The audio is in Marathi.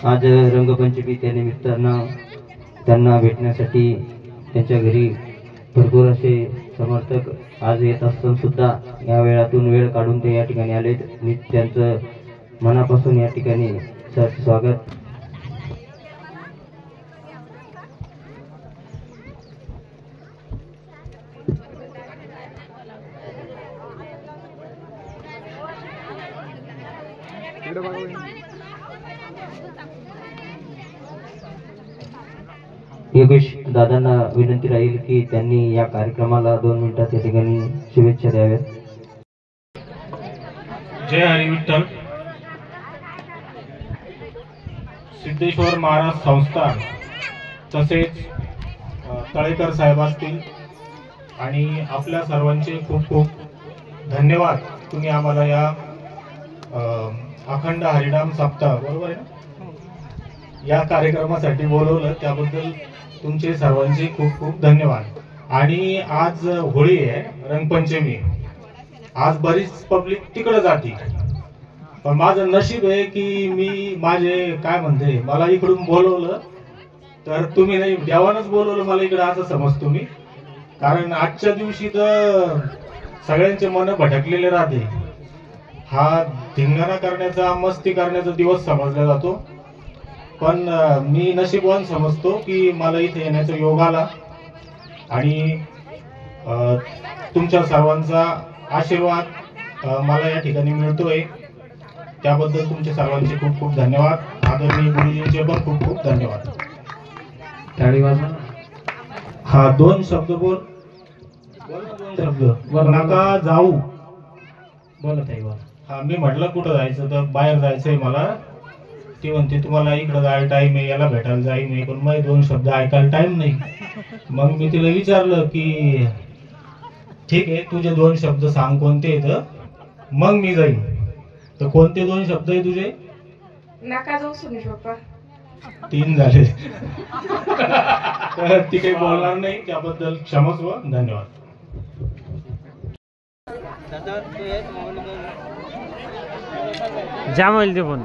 आज रंगपंचमी त्या निमित्तानं त्यांना भेटण्यासाठी त्यांच्या घरी भरपूर असे समर्थक आज येत असताना सुद्धा या वेळातून वेळ काढून ते या ठिकाणी आलेत. मी त्यांचं मनापासून या ठिकाणी स्वागत. योगेश दादांना विनंती राहील की त्यांनी या कार्यक्रमाला 2 मिनिटात या ठिकाणी शुभेच्छा द्याव्यात. जय हरी विठ्ठल. सिद्धेश्वर महाराज संस्थान तसेच तळेकर साहेब असतील आणि आपल्या सर्वांचे खूप खूप धन्यवाद. तुम्ही आम्हाला या अखंड हरिनाम सप्ताह बरोबर आहे ना या कार्यक्रमासाठी बोलवलं, त्याबद्दल तुमचे सर्वांचे खूप खूप धन्यवाद. आणि आज होळी आहे, रंगपंचमी. आज बरीच पब्लिक तिकडे जाते, पण माझं नशीब आहे की मी माझे काय म्हणते मला इकडून बोलवलं तर तुम्ही नाही, देवानंच बोलवलं मला इकडे असं समजतो मी. कारण आजच्या दिवशी तर सगळ्यांचे मन भटकलेले राहते. हा धिंगाणा करण्याचा मस्ती करण्याचा दिवस समजला जातो, पण मी नशीबवान समजतो की मला इथे येण्याचा योग आला आणि तुमच्या सर्वांचा आशीर्वाद मला या ठिकाणी मिळतोय. त्याबद्दल तुमचे सर्वांचे खूप खूप धन्यवाद. आदरणीय गुरुजींचे पण खूप खूप धन्यवाद. टाळी वाजवा. हा 2 शब्द बोल. 2 शब्द नका जाऊ बोलत आहे. हा मी म्हटलं कुठं जायचं तर बाहेर जायचंय मला. ती म्हणते तुम्हाला इकडं जायला टाइम आहे, याला भेटायला जाईल नाही, पण मग 2 शब्द ऐकायला टाइम नाही. मग मी तिला विचारलं की ठीक आहे तुझे 2 शब्द सांग कोणते तर मग मी जाईन. तर कोणते 2 शब्द आहे तुझे? नका जाऊ सुनील पप्पा. 3 झाले. तर ती काही बोलणार नाही, त्याबद्दल क्षमस्व. धन्यवाद. जाम होईल ते पण.